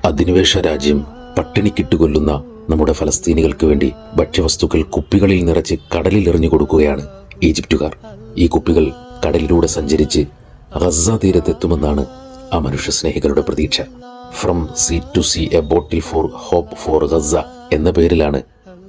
അധിനിവേശ രാജ്യം പട്ടിണിക്കിട്ടുകൊല്ലുന്ന നമ്മുടെ ഫലസ്തീനികൾക്ക് വേണ്ടി ഭക്ഷ്യവസ്തുക്കൾ കുപ്പികളിൽ നിറച്ച് കടലിൽ എറിഞ്ഞു കൊടുക്കുകയാണ് ഈജിപ്തുകാർ. ഈ കുപ്പികൾ കടലിലൂടെ സഞ്ചരിച്ച് ഗസ തീരത്തെത്തുമെന്നാണ് ആ മനുഷ്യ സ്നേഹികളുടെ പ്രതീക്ഷ. From sea to sea a bottle for hope for Gaza എന്ന പേരിലാണ്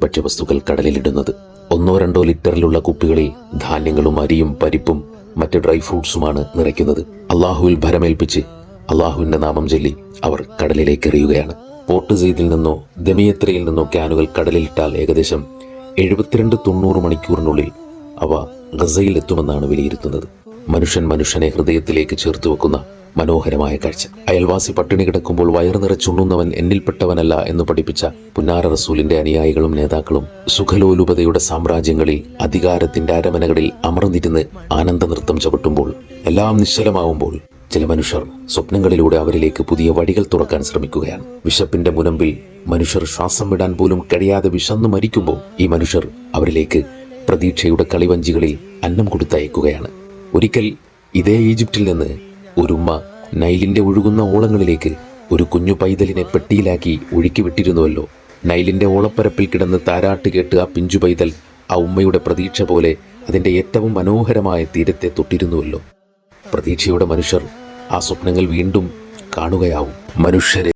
ഭക്ഷ്യവസ്തുക്കൾ കടലിലിടുന്നത്. 1-2 ലിറ്ററിലുള്ള കുപ്പികളിൽ ധാന്യങ്ങളും അരിയും പരിപ്പും മറ്റ് ഡ്രൈ ഫ്രൂട്ട്സുമാണ് നിറയ്ക്കുന്നത്. അള്ളാഹുവിൽ ഭരമേൽപ്പിച്ച് അള്ളാഹുവിന്റെ നാമം ചൊല്ലി അവർ കടലിലേക്ക് എറിയുകയാണ്. പോർട്ട് സെയ്ദിൽ നിന്നോ ദമിയത്രയിൽ നിന്നോ ക്യാനുകൾ കടലിലിട്ടാൽ ഏകദേശം 72-90 മണിക്കൂറിനുള്ളിൽ അവ ഗസയിൽ എത്തുമെന്നാണ് വിലയിരുത്തുന്നത്. മനുഷ്യനെ ഹൃദയത്തിലേക്ക് ചേർത്ത് വെക്കുന്ന മനോഹരമായ കാഴ്ച. അയൽവാസി പട്ടിണി കിടക്കുമ്പോൾ വയറു നിറച്ചുണ്ണുന്നവൻ എന്നിൽപ്പെട്ടവനല്ല എന്ന് പഠിപ്പിച്ച പുന്നാര റസൂലിന്റെ അനുയായികളും നേതാക്കളും സുഖലോലുപതയുടെ സാമ്രാജ്യങ്ങളിൽ അധികാരത്തിന്റെ അരമനകളിൽ അമർന്നിരുന്ന് ആനന്ദ നൃത്തം ചവിട്ടുമ്പോൾ, എല്ലാം നിശ്ചലമാവുമ്പോൾ ചില മനുഷ്യർ സ്വപ്നങ്ങളിലൂടെ അവരിലേക്ക് പുതിയ വഴികൾ തുറക്കാൻ ശ്രമിക്കുകയാണ്. വിശപ്പിന്റെ മുനമ്പിൽ മനുഷ്യർ ശ്വാസം വിടാൻ പോലും കഴിയാതെ വിശന്നു മരിക്കുമ്പോൾ ഈ മനുഷ്യർ അവരിലേക്ക് പ്രതീക്ഷയുടെ കളിവഞ്ചികളിൽ അന്നം കൊടുത്തയക്കുകയാണ്. ഒരിക്കൽ ഇതേ ഈജിപ്തിൽ നിന്ന് ഒരുമ്മ നൈലിന്റെ ഒഴുകുന്ന ഓളങ്ങളിലേക്ക് ഒരു കുഞ്ഞു പൈതലിനെ പെട്ടിയിലാക്കി ഒഴുക്കി വിട്ടിരുന്നുവല്ലോ. നൈലിന്റെ ഓളപ്പരപ്പിൽ കിടന്ന് താരാട്ട് കേട്ട് ആ പിഞ്ചു പൈതൽ ആ ഉമ്മയുടെ പ്രതീക്ഷ പോലെ അതിന്റെ ഏറ്റവും മനോഹരമായ തീരത്തെ തൊട്ടിരുന്നുവല്ലോ. പ്രതീക്ഷയുടെ മനുഷ്യർ ആ സ്വപ്നങ്ങൾ വീണ്ടും കാണുകയാവും. മനുഷ്യരെ